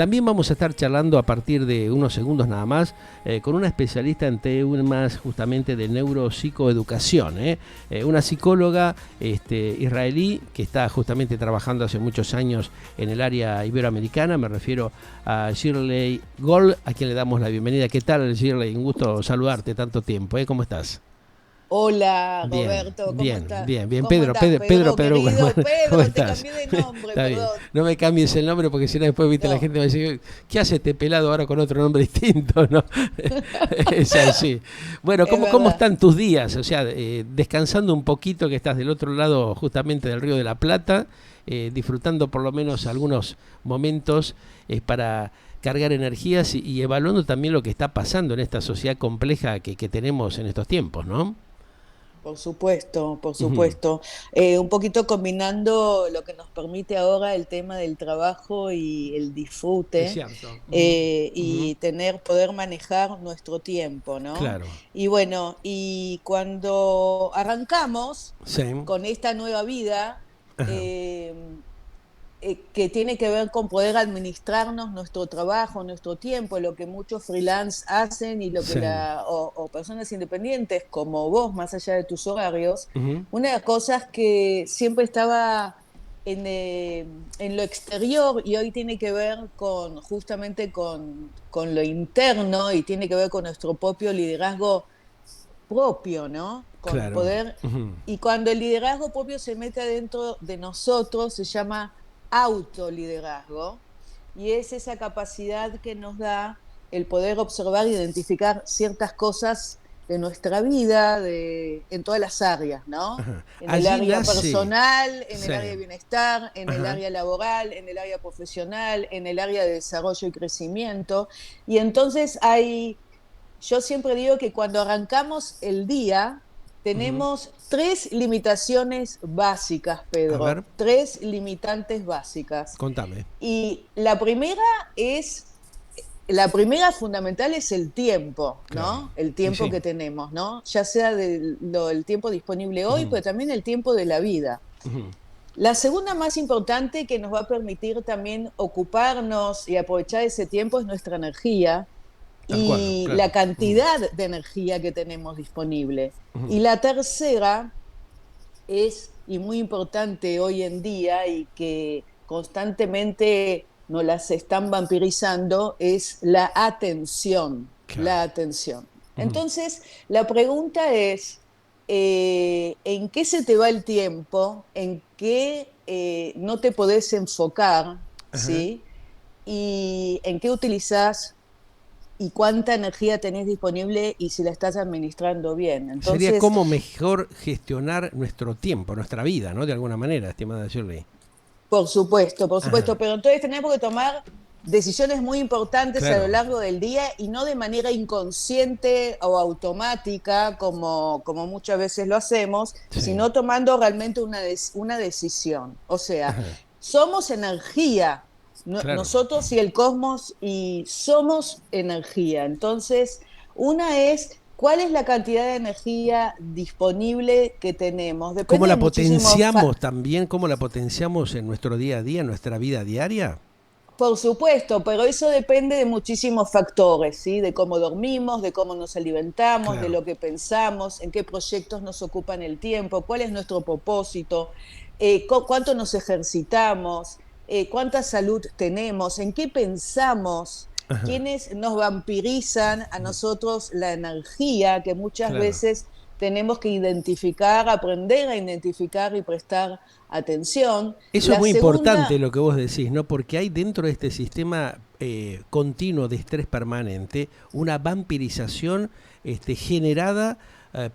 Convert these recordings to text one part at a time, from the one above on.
También vamos a estar charlando a partir de unos segundos nada más con una especialista en temas justamente de neuropsicoeducación, una psicóloga israelí que está justamente trabajando hace muchos años en el área iberoamericana. Me refiero a Shirley Gold, a quien le damos la bienvenida. ¿Qué tal, Shirley? Un gusto saludarte tanto tiempo. ¿Cómo estás? Hola, Bien, Roberto, ¿cómo bien, estás? bien, bien. ¿Cómo Pedro, estás, Pedro, Pedro, Pedro, Pedro, querido? ¿cómo Pedro, te estás? cambié de nombre, Está bien. perdón. No me cambies el nombre porque si no después, viste, la No. gente va a decir, ¿qué hace este pelado ahora con otro nombre distinto? ¿No? Es así. Bueno, Es ¿cómo verdad. están tus días? O sea, descansando un poquito, que estás del otro lado justamente del Río de la Plata, disfrutando por lo menos algunos momentos para cargar energías y evaluando también lo que está pasando en esta sociedad compleja que tenemos en estos tiempos, ¿no? Por supuesto, por Ujú. supuesto. Un poquito combinando lo que nos permite ahora el tema del trabajo y el Es disfrute, cierto. Ujú, ujú. y poder manejar nuestro tiempo, ¿no? Claro. Y bueno, y cuando arrancamos Sí. con esta nueva vida, Ajá. eh, que tiene que ver con poder administrarnos nuestro trabajo, nuestro tiempo, lo que muchos freelance hacen y lo que Sí. o personas independientes como vos, más allá de tus horarios. Ujú. Una de las cosas que siempre estaba en lo exterior y hoy tiene que ver con justamente con lo interno y tiene que ver con nuestro propio liderazgo propio, ¿no? Con Claro. poder, Ujú. y cuando el liderazgo propio se mete adentro de nosotros, se llama autoliderazgo, y es esa capacidad que nos da el poder observar e identificar ciertas cosas de nuestra vida, en todas las áreas, ¿no? Ajá. En el Allí área nace. personal, en Sí. el área de bienestar, en el Ajá. área laboral, en el área profesional, en el área de desarrollo y crecimiento. Y entonces yo siempre digo que cuando arrancamos el día, Ujú. tenemos tres limitaciones básicas, A ver, Pedro, tres limitantes básicas. contame. Y la primera fundamental es el tiempo, Claro. ¿no? El Y tiempo sí. que tenemos, ¿no? Ya sea el tiempo disponible hoy, Ujú, pero también el tiempo de la vida. ujú. La segunda más importante que nos va a permitir también ocuparnos y aprovechar ese tiempo es nuestra energía Tal cual, y la claro. Ujú, cantidad de energía que tenemos disponible. ujú. Y la tercera es, y muy importante hoy en día, y que constantemente nos las están vampirizando, es la atención, Claro. la atención. Ujú. Entonces, la pregunta es, ¿en qué se te va el tiempo? ¿En qué no te podés enfocar? Ajá. ¿Sí? ¿Y en qué utilizás y cuánta energía tenés disponible y si la estás administrando bien? Sería Entonces, cómo mejor gestionar nuestro tiempo, nuestra vida, ¿no? De alguna manera, estimada Shirley. por Ajá. supuesto, pero entonces tenemos que tomar decisiones muy importantes a lo Claro. largo del día y no de manera inconsciente o automática como muchas veces lo hacemos, Sí. sino tomando realmente una decisión. O sea, Ajá. somos energía, Claro. nosotros y el cosmos, y somos energía. Entonces, una es cuál es la cantidad de energía disponible que tenemos. ¿Cómo Depende de la muchísimos potenciamos también? ¿Cómo la potenciamos en nuestro día a día, en nuestra vida diaria? Por supuesto, pero eso depende de muchísimos factores, ¿sí? De cómo dormimos, de cómo nos alimentamos, de Claro. lo que pensamos, en qué proyectos nos ocupan el tiempo, cuál es nuestro propósito, cuánto nos ejercitamos, cuánta salud tenemos, en qué pensamos, Ajá. quiénes nos vampirizan a nosotros la energía que muchas Claro. veces tenemos que identificar, aprender a identificar y prestar atención. Eso es La muy importante segunda, lo que vos decís, ¿no? Porque hay dentro de este sistema continuo de estrés permanente una vampirización generada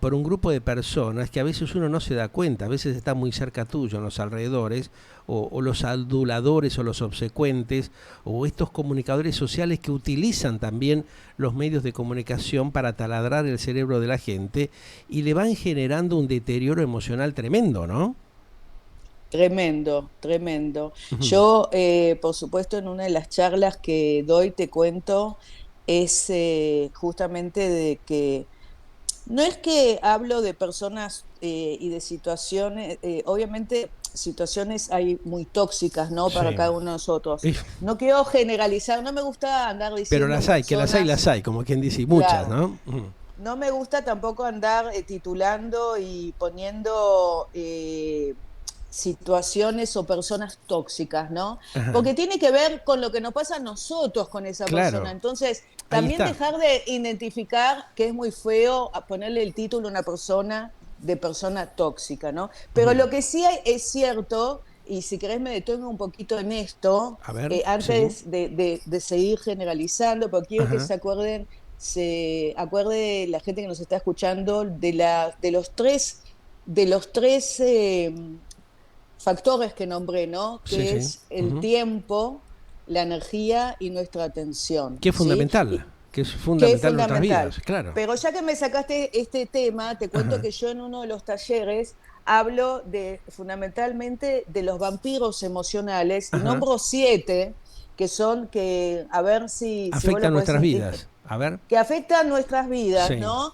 por un grupo de personas que a veces uno no se da cuenta, a veces está muy cerca tuyo, en los alrededores, o los aduladores o los obsecuentes, o estos comunicadores sociales que utilizan también los medios de comunicación para taladrar el cerebro de la gente y le van generando un deterioro emocional tremendo, ¿no? tremendo, tremendo. Ujú. Yo, por supuesto, en una de las charlas que doy, te cuento, es justamente de que no es que hablo de personas y de situaciones, obviamente situaciones hay muy tóxicas, ¿no? Para Sí. cada uno de nosotros. Y- No quiero generalizar, no me gusta andar pero diciendo las hay, que personas, las hay, como quien dice, y muchas, claro. ¿no? Ujú. No me gusta tampoco andar titulando y poniendo situaciones o personas tóxicas, ¿no? Ajá. Porque tiene que ver con lo que nos pasa a nosotros con esa persona. Claro, Entonces, ahí también está. dejar de identificar que es muy feo a ponerle el título a una persona de persona tóxica, ¿no? Pero Ujú. lo que sí es cierto, y si querés me detengo un poquito en esto, A ver, sí. antes de seguir generalizando, porque quiero que Ajá. se acuerde la gente que nos está escuchando de los tres factores que nombré, ¿no? Sí, Que sí. es el Ujú. tiempo, la energía y nuestra atención, Que es ¿sí? fundamental, que es Que es fundamental en nuestras fundamental. vidas, claro. Pero ya que me sacaste este tema, te cuento Ajá. que yo en uno de los talleres hablo fundamentalmente de los vampiros emocionales y Ajá. nombro 7 que son que, a ver si vos Afecta lo podés nuestras identificar, vidas. A ver. que afectan nuestras vidas, Sí. ¿no?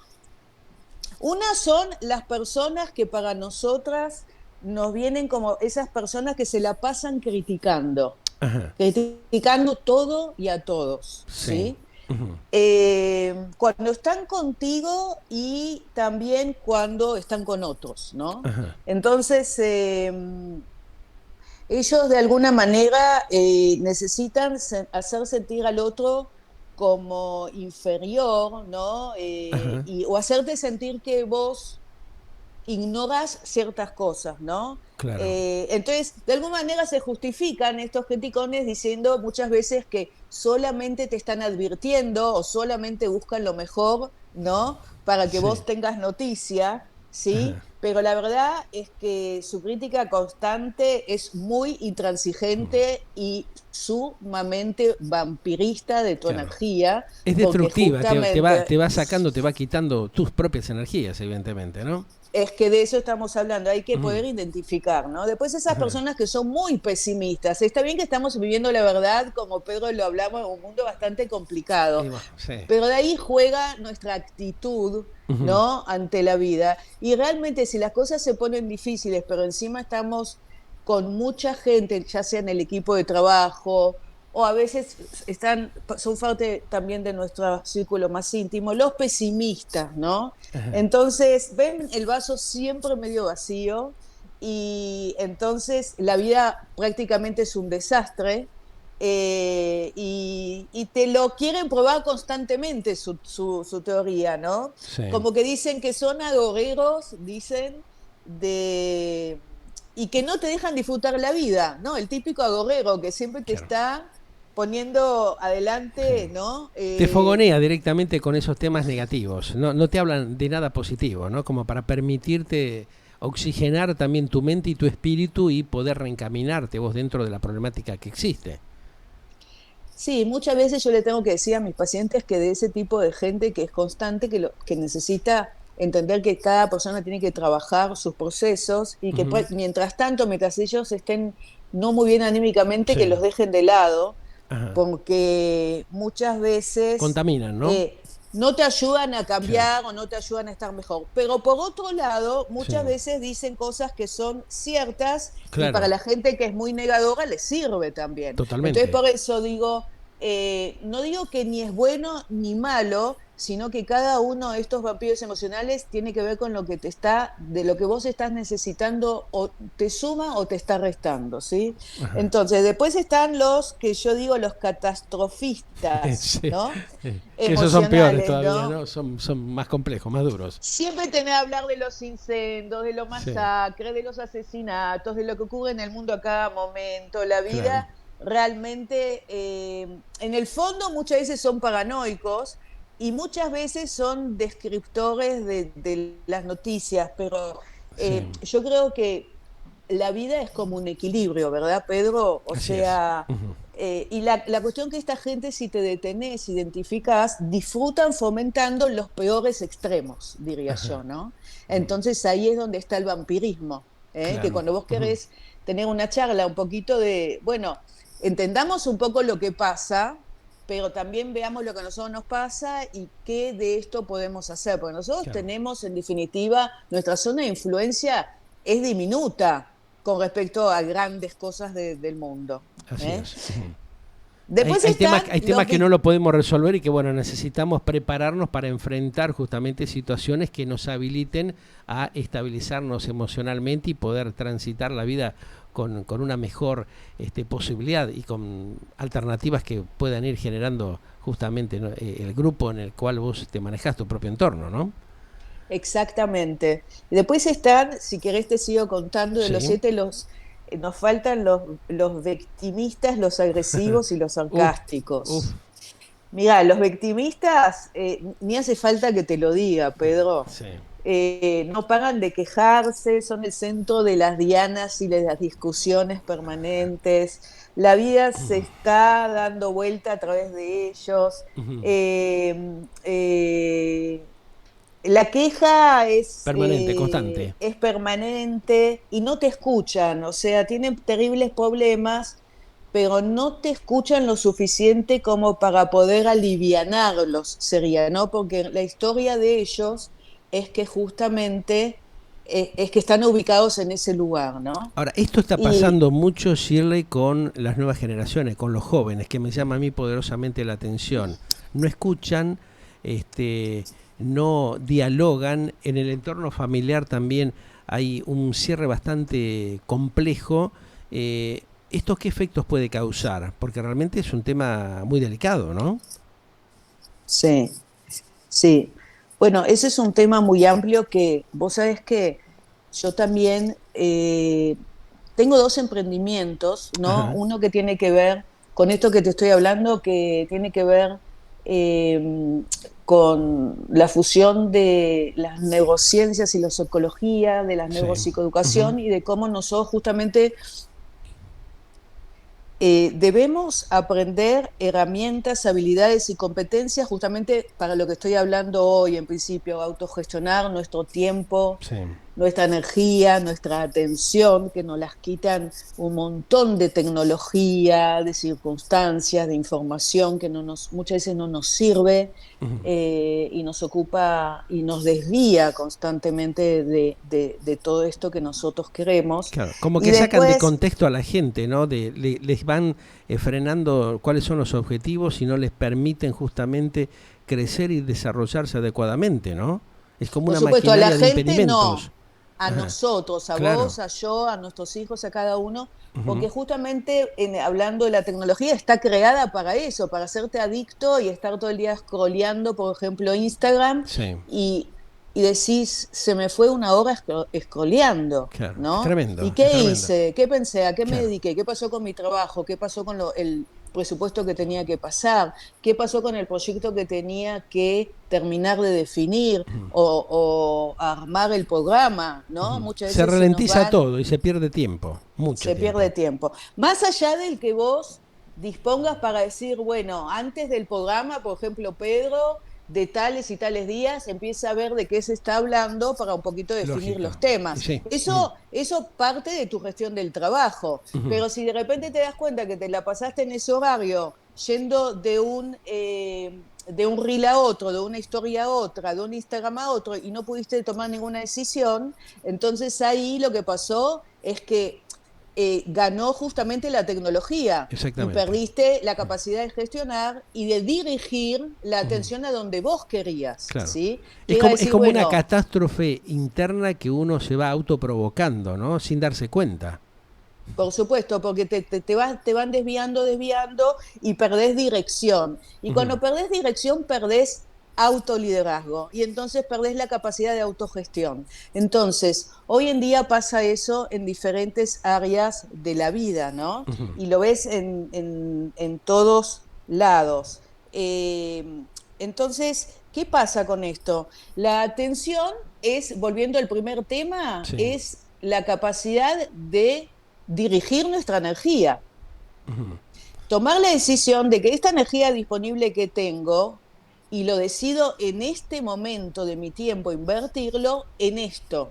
Una son las personas que para nosotras nos vienen como esas personas que se la pasan Ajá. criticando todo y a todos, Sí. ¿sí? Ujú. Cuando están contigo y también cuando están con otros, ¿no? Ajá. Entonces, ellos de alguna manera necesitan hacer sentir al otro como inferior, ¿no? Ajá. O hacerte sentir que vos ignoras ciertas cosas, ¿no? Claro. Entonces, de alguna manera se justifican estos criticones diciendo muchas veces que solamente te están advirtiendo o solamente buscan lo mejor, ¿no? Para que Sí. vos tengas noticia, ¿sí? Ajá. Pero la verdad es que su crítica constante es muy intransigente y sumamente vampirista de tu Claro. energía, Es porque destructiva, justamente te va sacando, te va quitando tus propias energías, evidentemente, ¿no? es que de eso estamos hablando, hay que Ujú. poder identificar, ¿no? Después esas Ajá. personas que son muy pesimistas, está bien que estamos viviendo la verdad, como Pedro lo hablamos, en un mundo bastante complicado, Y bueno, sí. pero de ahí juega nuestra actitud, Ujú. ¿no? Ante la vida. Y realmente si las cosas se ponen difíciles, pero encima estamos con mucha gente, ya sea en el equipo de trabajo, o a veces son parte también de nuestro círculo más íntimo, los pesimistas, ¿no? Ajá. Entonces ven el vaso siempre medio vacío y entonces la vida prácticamente es un desastre y te lo quieren probar constantemente su teoría, ¿no? Sí. Como que dicen que son agoreros, dicen, de y que no te dejan disfrutar la vida, ¿no? El típico agorero que siempre te Claro. está poniendo Sí. adelante, ¿no? Te fogonea directamente con esos temas negativos. No, no te hablan de nada positivo, ¿no? Como para permitirte oxigenar también tu mente y tu espíritu y poder reencaminarte vos dentro de la problemática que existe. Sí, muchas veces yo le tengo que decir a mis pacientes que de ese tipo de gente que es constante, que necesita entender que cada persona tiene que trabajar sus procesos y que Ujú. mientras tanto, mientras ellos estén no muy bien anímicamente, que Sí. los dejen de lado, Ajá. porque muchas veces Contaminan, ¿no? eh, no te ayudan a Claro. cambiar o no te ayudan a estar mejor. Pero por otro lado, Sí. muchas veces dicen cosas que son ciertas y para Claro. la gente que es muy negadora les sirve también. Entonces, Totalmente. por eso digo, no digo que ni es bueno ni malo, sino que cada uno de estos vampiros emocionales tiene que ver con lo que de lo que vos estás necesitando, o te suma o te está restando, ¿sí? Ajá. Entonces, después están los que yo digo los catastrofistas, Sí. ¿no? Que esos son peores Emocionales, todavía, ¿no? ¿no? Son más complejos, más duros. Siempre tenés que hablar de los incendios, de los Sí. masacres, de los asesinatos, de lo que ocurre en el mundo a cada momento. La Claro. vida realmente, en el fondo muchas veces son paranoicos y muchas veces son descriptores de las noticias, pero Sí. yo creo que la vida es como un equilibrio, ¿verdad, Pedro? O Así es. sea, Ujú. y la cuestión que esta gente, si te detenés, identificás, disfrutan fomentando los peores extremos, diría yo, ¿no? Entonces ahí es donde está el vampirismo, ¿eh? Que Claro. cuando vos Ujú. querés tener una charla un poquito de, bueno, entendamos un poco lo que pasa, pero también veamos lo que a nosotros nos pasa y qué de esto podemos hacer, porque nosotros Claro. tenemos, en definitiva, nuestra zona de influencia es diminuta, con respecto a grandes cosas del mundo. Así es. Después Hay temas que no lo podemos resolver y que, bueno, necesitamos prepararnos para enfrentar justamente situaciones que nos habiliten a estabilizarnos emocionalmente y poder transitar la vida con una mejor posibilidad y con alternativas que puedan ir generando justamente, ¿no?, el grupo en el cual vos te manejás, tu propio entorno, ¿no? Exactamente. Y después están, si querés te sigo contando, de los Sí. 7, nos faltan los victimistas, los agresivos y los Uf, uf, sarcásticos. Mira, los victimistas, ni hace falta que te lo diga, Pedro. sí. No paran de quejarse, son el centro de las dianas y de las discusiones permanentes. La vida se está dando vuelta a través de ellos. Ujú. Eh, eh, la queja Permanente, constante. es permanente y no te escuchan, o sea, tienen terribles problemas, pero no te escuchan lo suficiente como para poder alivianarlos, sería, ¿no? Porque la historia de ellos es que justamente es que están ubicados en ese lugar, ¿no? Ahora, esto está Y pasando mucho, Shirley, con las nuevas generaciones, con los jóvenes, que me llama a mí poderosamente la atención. No escuchan, no dialogan. En el entorno familiar también hay un cierre bastante complejo. ¿Esto qué efectos puede causar? Porque realmente es un tema muy delicado, ¿no? sí, sí. Bueno, ese es un tema muy amplio que vos sabés que yo también tengo 2 emprendimientos, ¿no? Ajá, Uno que tiene que ver con esto que te estoy hablando, que tiene que ver eh, con la fusión de las neurociencias y la psicología, de la sí. Ujú. neuropsicoeducación y de cómo nosotros justamente debemos aprender herramientas, habilidades y competencias justamente para lo que estoy hablando hoy, en principio, autogestionar nuestro tiempo, Sí. nuestra energía, nuestra atención, que nos las quitan un montón de tecnología, de circunstancias, de información que muchas veces no nos sirve, y nos ocupa y nos desvía constantemente de todo esto que nosotros queremos. Claro, como Y que sacan de después, contexto a la gente, ¿no? Les van frenando cuáles son los objetivos y no les permiten justamente crecer y desarrollarse adecuadamente, ¿no? Es como por una supuesto, a la maquinaria de gente impedimentos. no, a Ajá, nosotros, a claro. vos, a yo, a nuestros hijos, a cada uno, Ujú. porque justamente hablando de la tecnología está creada para eso, para hacerte adicto y estar todo el día scrolleando, por ejemplo, Instagram, Sí, y, y decís, se me fue una hora scrolleando, claro. Es ¿no? ¿Y tremendo, es qué tremendo. hice? ¿Qué pensé? ¿A qué me Claro. dediqué? ¿Qué pasó con mi trabajo? ¿Qué pasó con el presupuesto que tenía que pasar? ¿Qué pasó con el proyecto que tenía que terminar de definir o armar el programa, ¿no? Ujú. Muchas Se veces se nos ralentiza van, todo y se pierde tiempo, mucho se pierde tiempo. tiempo. Más allá del que vos dispongas para decir, bueno, antes del programa, por ejemplo, Pedro, de tales y tales días, empieza a ver de qué se está hablando para un poquito definir Lógico. los Y temas. sí. Ujú, Eso parte de tu gestión del trabajo, ujú. pero si de repente te das cuenta que te la pasaste en ese horario yendo de un reel a otro, de una historia a otra, de un Instagram a otro, y no pudiste tomar ninguna decisión, entonces ahí lo que pasó es que ganó justamente la tecnología y Exactamente. perdiste la capacidad de gestionar y de dirigir la Ujú. atención a donde vos querías, Claro. ¿sí? Que era Es decir, como una bueno, catástrofe interna que uno se va autoprovocando, ¿no? Sin darse cuenta. por supuesto, porque te van desviando, desviando y perdés dirección. Y Ujú. cuando perdés dirección, perdés autoliderazgo y entonces perdés la capacidad de autogestión. Entonces, hoy en día pasa eso en diferentes áreas de la vida, ¿no? Ujú. Y lo ves en todos lados. Entonces, ¿qué pasa con esto? La atención es, volviendo al primer tema, Sí. es la capacidad de dirigir nuestra energía. Ujú. Tomar la decisión de que esta energía disponible que tengo, y lo decido en este momento de mi tiempo, invertirlo en esto,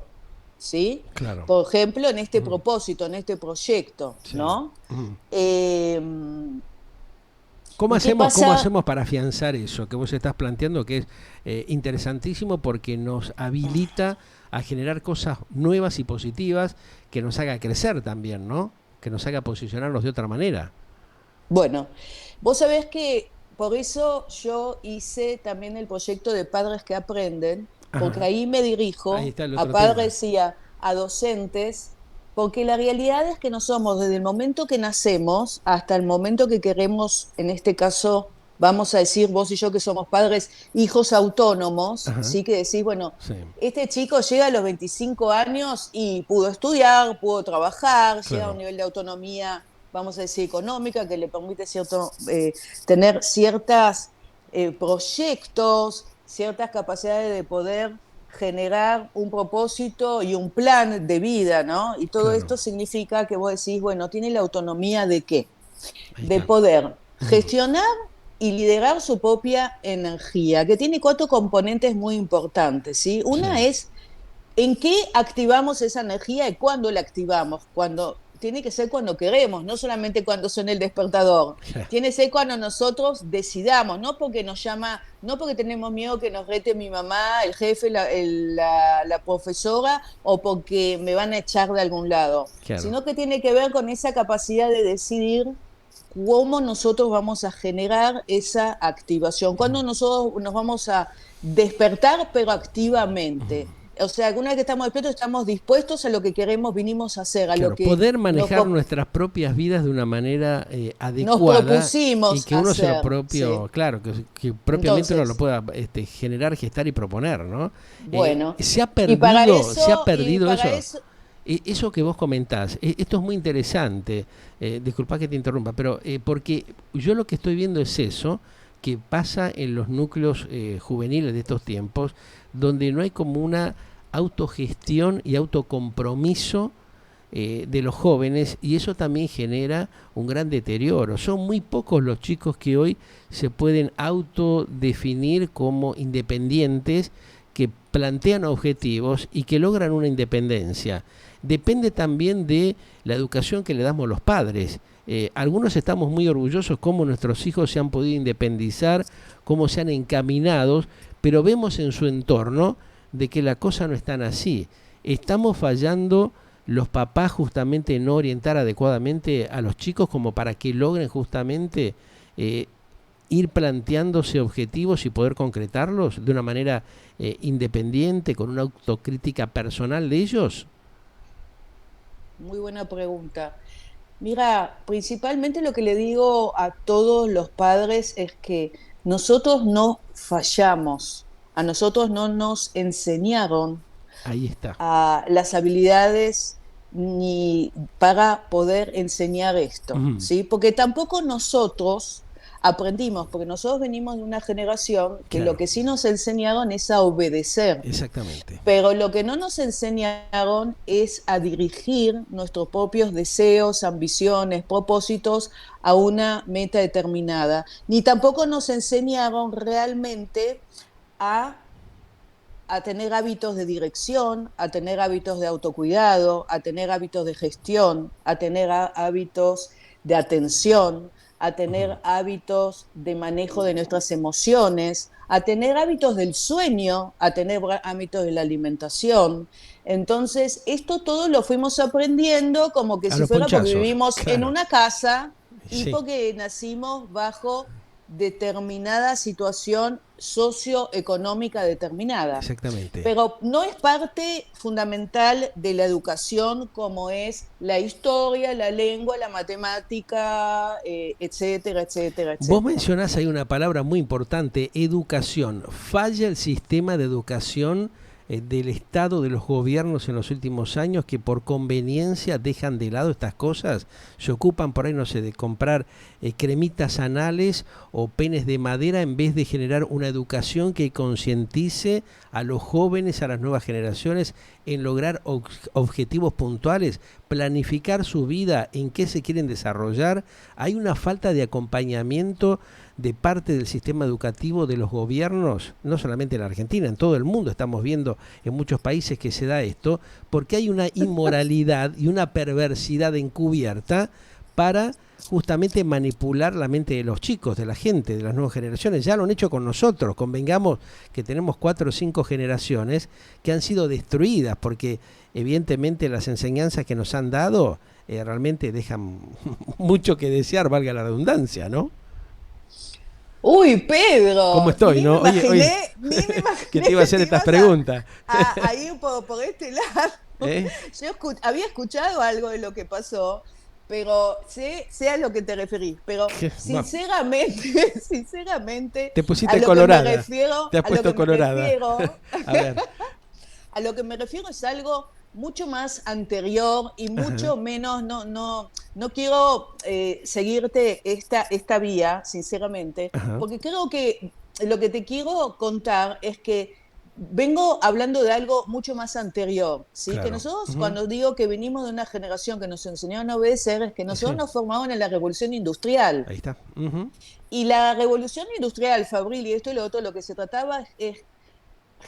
¿sí? Claro. Por ejemplo, en este Ujú. propósito, en este proyecto, Sí. ¿no? Ujú. Eh, ¿Cómo ¿Y qué cómo pasa? hacemos para afianzar eso que vos estás planteando, que es interesantísimo porque nos habilita a generar cosas nuevas y positivas que nos haga crecer también, ¿no? Que nos haga posicionarnos de otra manera. Bueno, vos sabés que por eso yo hice también el proyecto de Padres que Aprenden, porque Ajá. ahí me Ahí dirijo está el a otro tema. padres y a docentes, porque la realidad es que no somos desde el momento que nacemos hasta el momento que queremos, en este caso, vamos a decir vos y yo que somos padres, hijos autónomos, Ajá. sí que decís, bueno, Sí, este chico llega a los 25 años y pudo estudiar, pudo trabajar, llega a un claro. nivel de autonomía, vamos a decir, económica, que le permite tener ciertos proyectos, ciertas capacidades de poder generar un propósito y un plan de vida, ¿no? Y todo Claro. esto significa que vos decís, bueno, tiene la autonomía de qué? Ahí De está. poder Ujú. gestionar y liderar su propia energía, que tiene cuatro componentes muy importantes, ¿sí? Sí. Una es ¿en qué activamos esa energía y cuándo la activamos? Cuando tiene que ser cuando queremos, no solamente cuando suena el despertador. Tiene que ser cuando nosotros decidamos, no porque nos llama, no porque tenemos miedo que nos rete mi mamá, el jefe, la profesora o porque me van a echar de algún lado, Claro. sino que tiene que ver con esa capacidad de decidir cómo nosotros vamos a generar esa activación, cuándo nosotros nos vamos a despertar, pero activamente. O sea, una vez que estamos despiertos, estamos dispuestos a lo que queremos, vinimos a hacer, a lo Claro, que poder nos, manejar nuestras propias vidas de una manera nos adecuada y propusimos que uno se lo hacer. ¿Sí? propio, claro, que propiamente uno lo Entonces, pueda generar, gestar y proponer, ¿no? bueno, Se ha y perdido para eso. eso, Eso que vos comentás, esto es muy interesante, disculpa que te interrumpa, pero porque yo lo que estoy viendo es eso, que pasa en los núcleos juveniles de estos tiempos, donde no hay como una autogestión y autocompromiso de los jóvenes y eso también genera un gran deterioro. Son muy pocos los chicos que hoy se pueden autodefinir como independientes, que plantean objetivos y que logran una independencia. Depende también de la educación que le damos los padres. Algunos estamos muy orgullosos cómo nuestros hijos se han podido independizar, cómo se han encaminado, pero vemos en su entorno de que la cosa no es tan así. Estamos fallando los papás justamente en no orientar adecuadamente a los chicos como para que logren justamente eh, ir planteándose objetivos y poder concretarlos de una manera independiente, con una autocrítica personal de ellos. muy buena pregunta. Mira, principalmente lo que le digo a todos los padres es que nosotros no fallamos, a nosotros no nos enseñaron Ahí está. a las habilidades ni para poder enseñar esto, Ujú. ¿sí? Porque tampoco nosotros aprendimos, porque nosotros venimos de una generación que lo Claro, que sí nos enseñaron es a obedecer, exactamente. pero lo que no nos enseñaron es a dirigir nuestros propios deseos, ambiciones, propósitos a una meta determinada, ni tampoco nos enseñaron realmente a tener hábitos de dirección, a tener hábitos de autocuidado, a tener hábitos de gestión, a tener hábitos de atención, a tener hábitos de manejo de nuestras emociones, a tener hábitos del sueño, a tener hábitos de la alimentación. Entonces, esto todo lo fuimos aprendiendo como que A si los fuera porque ponchazos, vivimos en claro. una casa y Sí, porque nacimos bajo determinada situación socioeconómica determinada. exactamente. Pero no es parte fundamental de la educación como es la historia, la lengua, la matemática, etcétera, etcétera, Vos etcétera. mencionás ahí una palabra muy importante, educación. ¿Falla el sistema de educación del Estado, de los gobiernos en los últimos años, que por conveniencia dejan de lado estas cosas? Se ocupan por ahí, no sé, de comprar cremitas anales o penes de madera en vez de generar una educación que concientice a los jóvenes, a las nuevas generaciones, en lograr objetivos puntuales, planificar su vida, en qué se quieren desarrollar. Hay una falta de acompañamiento de parte del sistema educativo de los gobiernos, no solamente en la Argentina, en todo el mundo estamos viendo en muchos países que se da esto, porque hay una inmoralidad y una perversidad encubierta para justamente manipular la mente de los chicos, de la gente, de las nuevas generaciones. Ya lo han hecho con nosotros. Convengamos que tenemos 4 o 5 generaciones que han sido destruidas porque evidentemente las enseñanzas que nos han dado realmente dejan mucho que desear, valga la redundancia, ¿no? Uy, Pedro, ¿Cómo estoy, no? ni me imaginé que te iba a hacer estas preguntas. A ir por este lado. ¿Eh? Yo había escuchado algo de lo que pasó, pero sé a lo que te referís. Pero sinceramente, te pusiste colorada. Te has puesto colorada. A ver. A lo que me refiero es algo mucho más anterior y mucho menos, no quiero seguirte esta vía, sinceramente, porque creo que lo que te quiero contar es que vengo hablando de algo mucho más anterior, ¿sí? Claro. Que nosotros, cuando digo que venimos de una generación que nos enseñaron a obedecer, es que nosotros nos formamos en la revolución industrial. Ahí está. Y la revolución industrial, Fabril, y esto y lo otro, lo que se trataba es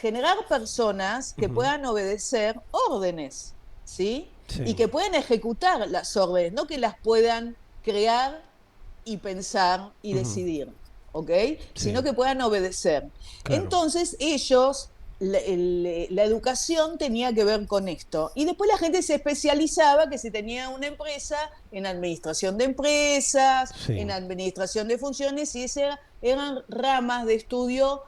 generar personas que puedan obedecer órdenes, ¿sí? Y que puedan ejecutar las órdenes, no que las puedan crear y pensar y decidir, ¿ok? Sino que puedan obedecer. Claro. Entonces ellos, la educación tenía que ver con esto. Y después la gente se especializaba, que si tenía una empresa, en administración de empresas, en administración de funciones, y esas eran ramas de estudio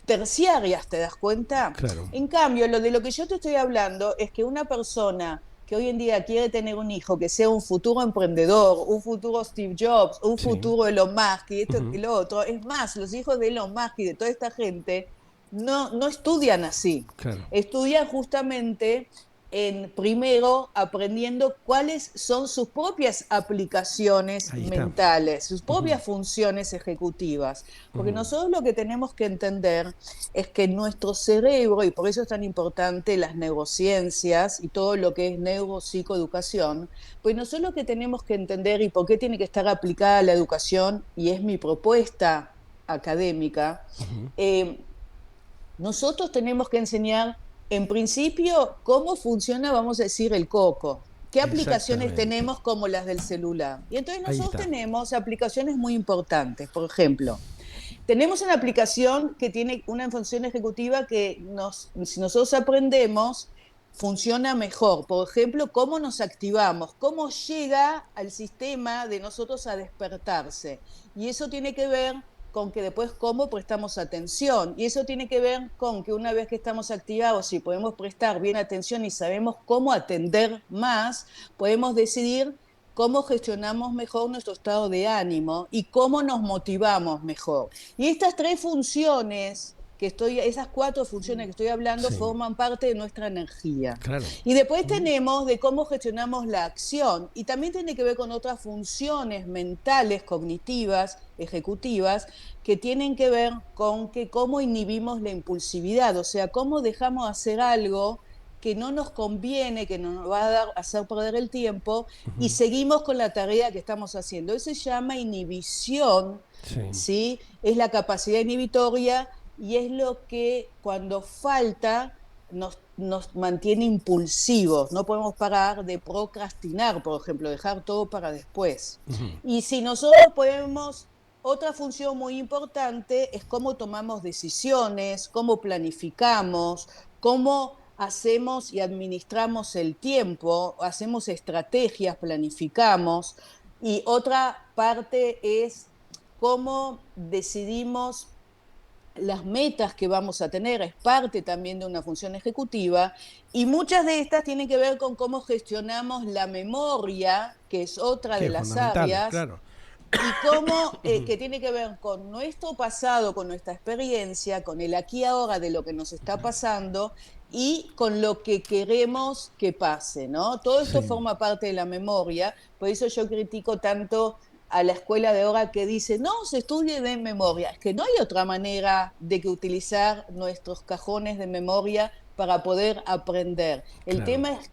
terciarias, ¿te das cuenta? Claro. En cambio, de lo que yo te estoy hablando es que una persona que hoy en día quiere tener un hijo que sea un futuro emprendedor, un futuro Steve Jobs, un futuro Elon Musk y esto y lo otro, es más, los hijos de Elon Musk y de toda esta gente no estudian así. Claro. Estudian justamente primero aprendiendo cuáles son sus propias aplicaciones mentales, sus propias funciones ejecutivas. Porque nosotros lo que tenemos que entender es que nuestro cerebro, y por eso es tan importante las neurociencias y todo lo que es neuropsicoeducación, pues nosotros lo que tenemos que entender y por qué tiene que estar aplicada la educación, y es mi propuesta académica, nosotros tenemos que enseñar en principio, ¿cómo funciona, vamos a decir, el coco? ¿Qué aplicaciones tenemos como las del celular? Y entonces nosotros tenemos aplicaciones muy importantes. Por ejemplo, tenemos una aplicación que tiene una función ejecutiva que si nosotros aprendemos, funciona mejor. Por ejemplo, cómo nos activamos, cómo llega al sistema de nosotros a despertarse. Y eso tiene que ver con que después cómo prestamos atención. Y eso tiene que ver con que una vez que estamos activados y podemos prestar bien atención y sabemos cómo atender más, podemos decidir cómo gestionamos mejor nuestro estado de ánimo y cómo nos motivamos mejor. Y estas 3 funciones esas 4 funciones que estoy hablando forman parte de nuestra energía. Claro. Y después tenemos de cómo gestionamos la acción, y también tiene que ver con otras funciones mentales, cognitivas, ejecutivas, que tienen que ver con cómo inhibimos la impulsividad, o sea, cómo dejamos hacer algo que no nos conviene, que nos va a hacer perder el tiempo, y seguimos con la tarea que estamos haciendo. Eso se llama inhibición, ¿sí? Es la capacidad inhibitoria, y es lo que cuando falta nos mantiene impulsivos. No podemos parar de procrastinar, por ejemplo, dejar todo para después. Y si nosotros podemos, otra función muy importante es cómo tomamos decisiones, cómo planificamos, cómo hacemos y administramos el tiempo, hacemos estrategias, planificamos. Y otra parte es cómo decidimos las metas que vamos a tener, es parte también de una función ejecutiva, y muchas de estas tienen que ver con cómo gestionamos la memoria, que es otra de las áreas, claro. Y cómo, que tiene que ver con nuestro pasado, con nuestra experiencia, con el aquí y ahora de lo que nos está pasando y con lo que queremos que pase, ¿no? Todo esto forma parte de la memoria, por eso yo critico tanto a la escuela de ahora que dice, no, se estudie de memoria. Es que no hay otra manera de que utilizar nuestros cajones de memoria para poder aprender. El tema es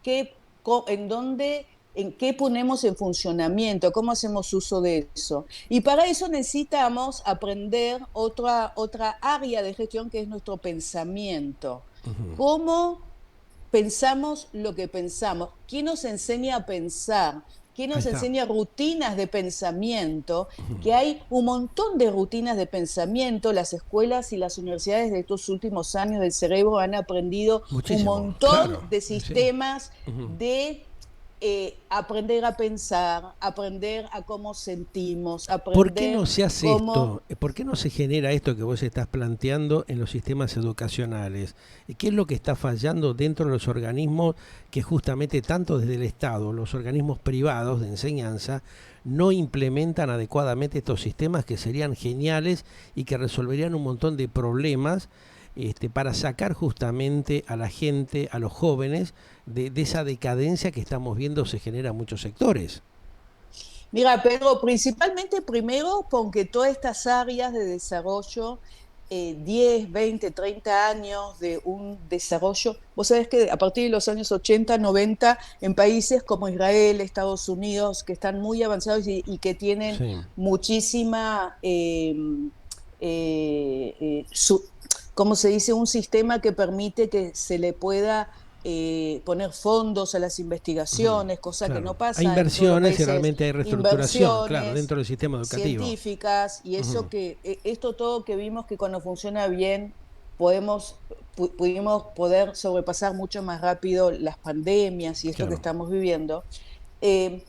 en qué ponemos en funcionamiento, cómo hacemos uso de eso. Y para eso necesitamos aprender otra área de gestión que es nuestro pensamiento. Cómo pensamos lo que pensamos. ¿Quién nos enseña a pensar? ¿Quién Ahí nos está. enseña rutinas de pensamiento? Que hay un montón de rutinas de pensamiento. Las escuelas y las universidades de estos últimos años del cerebro han aprendido un Muchísimo, montón claro. de Sí. sistemas de aprender a pensar, aprender a cómo sentimos, ¿Por qué no aprender se hace cómo... esto? ¿Por qué no se genera esto que vos estás planteando en los sistemas educacionales? ¿Qué es lo que está fallando dentro de los organismos que justamente tanto desde el Estado, los organismos privados de enseñanza, no implementan adecuadamente estos sistemas que serían geniales y que resolverían un montón de problemas para sacar justamente a la gente, a los jóvenes, de esa decadencia que estamos viendo se genera en muchos sectores? Mira, Pedro, principalmente primero porque todas estas áreas de desarrollo, 10, 20, 30 años de un desarrollo, vos sabés que a partir de los años 80, 90, en países como Israel, Estados Unidos, que están muy avanzados y que tienen Sí, muchísima, ¿cómo se dice? Un sistema que permite que se le pueda poner fondos a las investigaciones, cosa que claro. no Hay pasa en todos los inversiones y países, realmente hay reestructuración, claro, inversiones dentro del sistema educativo. científicas y eso que, esto todo que vimos que cuando funciona bien pudimos poder sobrepasar mucho más rápido las pandemias y esto que Claro. estamos viviendo, eh,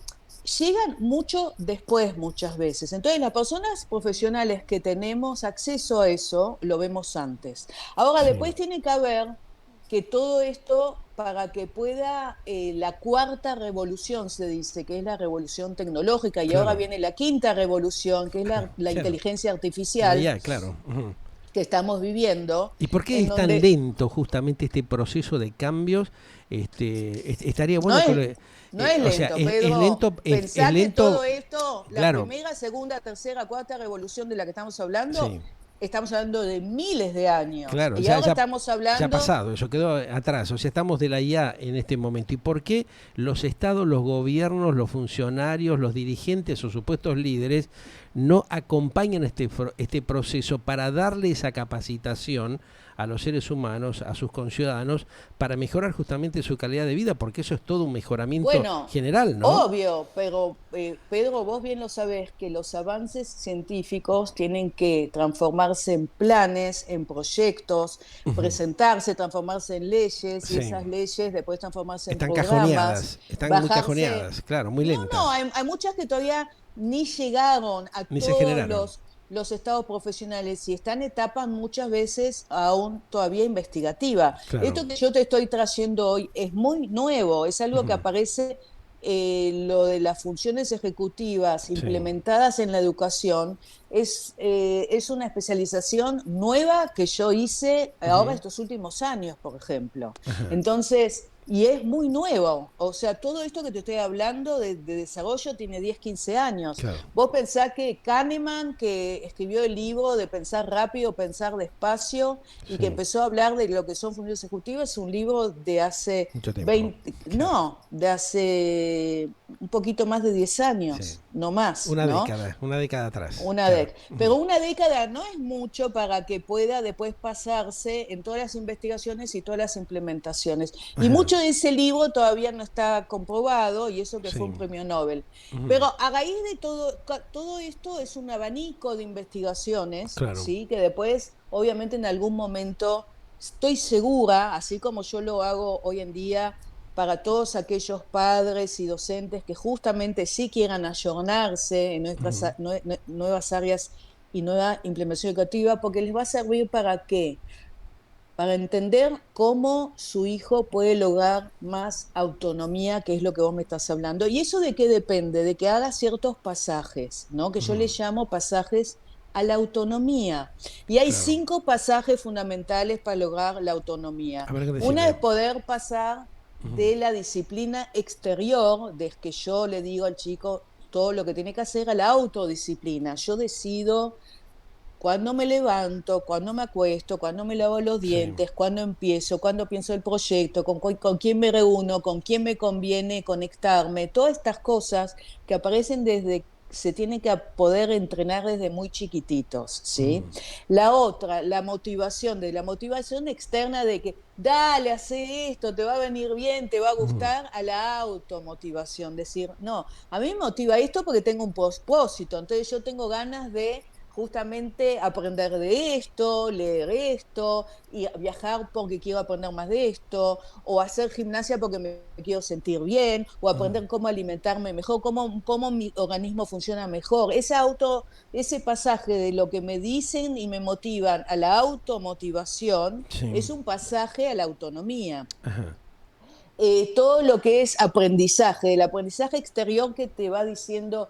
llegan mucho después muchas veces. Entonces las personas profesionales que tenemos acceso a eso lo vemos antes. Ahora Sí, después tiene que haber que todo esto para que pueda la cuarta revolución, se dice, que es la revolución tecnológica, y ahora claro, viene la quinta revolución, que es la claro. inteligencia La artificial IA, claro. que estamos viviendo, ¿Y por qué en es tan donde lento justamente este proceso de cambios? Estaría no bueno que es, no es o sea, lento, es Pedro. lento, es Pensá que lento, todo esto, la claro, primera, segunda, tercera, cuarta revolución de la que sí. estamos hablando de miles de años. Claro, Y ya, ahora ya, estamos ya ha hablando, pasado, eso quedó atrás. O sea, estamos de la IA en este momento. ¿Y por qué los estados, los gobiernos, los funcionarios, los dirigentes o supuestos líderes no acompañan este proceso para darle esa capacitación a los seres humanos, a sus conciudadanos, para mejorar justamente su calidad de vida? Porque eso es todo un mejoramiento bueno, general, ¿no? obvio, pero Pedro, vos bien lo sabés, que los avances científicos tienen que transformarse en planes, en proyectos, presentarse, transformarse en leyes, y Sí. esas leyes después transformarse en Están programas, cajoneadas, están muy bajarse. cajoneadas, claro, muy No, no, lentas. hay muchas que todavía ni llegaron a Ni se todos generaron. los estados profesionales y están en etapas muchas veces aún todavía investigativa. Claro. Esto que yo te estoy trayendo hoy es muy nuevo, es algo que aparece, lo de las funciones ejecutivas Sí. implementadas en la educación, es una especialización nueva que yo hice ahora estos últimos años, por ejemplo. Entonces, y es muy nuevo, o sea, todo esto que te estoy hablando de desarrollo tiene 10, 15 años. Claro. Vos pensás que Kahneman, que escribió el libro de Pensar rápido, pensar despacio, y que Sí. empezó a hablar de lo que son funciones ejecutivas, es un libro de hace Mucho tiempo. 20, Claro. no, de hace un poquito más de 10 Sí. años, no más, ¿no? Una década atrás. Una Claro. década. Pero una década no es mucho para que pueda después pasarse en todas las investigaciones y todas las implementaciones. Y Ajá. mucho de ese libro todavía no está comprobado, y eso que fue Sí. un premio Nobel. Pero a raíz de todo esto es un abanico de investigaciones, Claro. ¿sí? Que después, obviamente, en algún momento, estoy segura, así como yo lo hago hoy en día, para todos aquellos padres y docentes que justamente sí quieran ayornarse en nuestras nuevas áreas y nueva implementación educativa, porque les va a servir para qué, para entender cómo su hijo puede lograr más autonomía, que es lo que vos me estás hablando. ¿Y eso de qué depende? De que haga ciertos pasajes, ¿no? Que yo les llamo pasajes a la autonomía. Y hay Claro. 5 pasajes fundamentales para lograr la autonomía. A ver, Una decime. es poder pasar de la disciplina exterior, de que yo le digo al chico todo lo que tiene que hacer, a la autodisciplina. Yo decido cuándo me levanto, cuándo me acuesto, cuándo me lavo los Sí. dientes, cuándo empiezo, cuándo pienso el proyecto, con quién me reúno, con quién me conviene conectarme, todas estas cosas que aparecen desde se tiene que poder entrenar desde muy chiquititos, ¿sí? Mm, La otra, la motivación externa de que, dale, hace esto, te va a venir bien, te va a mm, gustar, a la automotivación, decir, no, a mí me motiva esto porque tengo un propósito, entonces yo tengo ganas de justamente aprender de esto, leer esto, y viajar porque quiero aprender más de esto, o hacer gimnasia porque me quiero sentir bien, o mm, aprender cómo alimentarme mejor, cómo mi organismo funciona mejor. Ese pasaje de lo que me dicen y me motivan a la automotivación sí, es un pasaje a la autonomía. ajá, Todo lo que es aprendizaje, el aprendizaje exterior que te va diciendo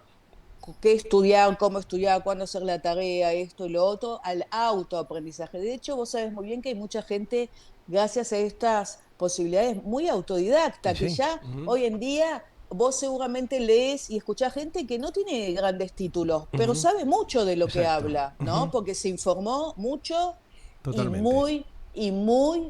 qué estudiar, cómo estudiar, cuándo hacer la tarea, esto y lo otro, al autoaprendizaje. De hecho, vos sabés muy bien que hay mucha gente, gracias a estas posibilidades, muy y autodidacta, que sí, ya ujú, hoy en día vos seguramente lees y escuchás gente que no tiene grandes títulos, pero ujú, sabe mucho de lo que exacto, habla, ¿no? ujú, Porque se informó mucho y totalmente,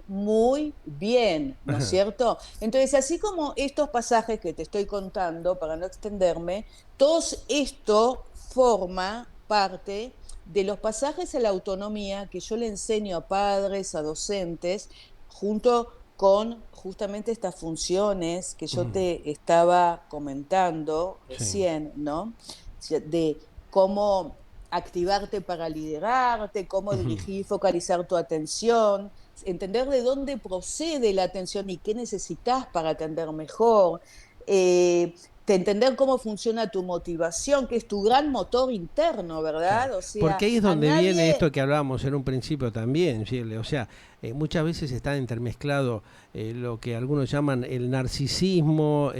muy bien, ¿no es ajá, cierto? Entonces, así como estos pasajes que te estoy contando, para no extenderme, todo esto forma parte de los pasajes a la autonomía que yo le enseño a padres, a docentes, junto con justamente estas funciones que yo mm, te estaba comentando sí, recién, ¿no? De cómo activarte para liderarte, cómo ujú, dirigir y focalizar tu atención, entender de dónde procede la atención y qué necesitas para atender mejor, de entender cómo funciona tu motivación, que es tu gran motor interno, claro. ¿verdad? O Porque sea, ahí es a donde viene nadie, esto que hablábamos en un principio también, Shirley. O sea, muchas veces está intermezclado lo que algunos llaman el narcisismo,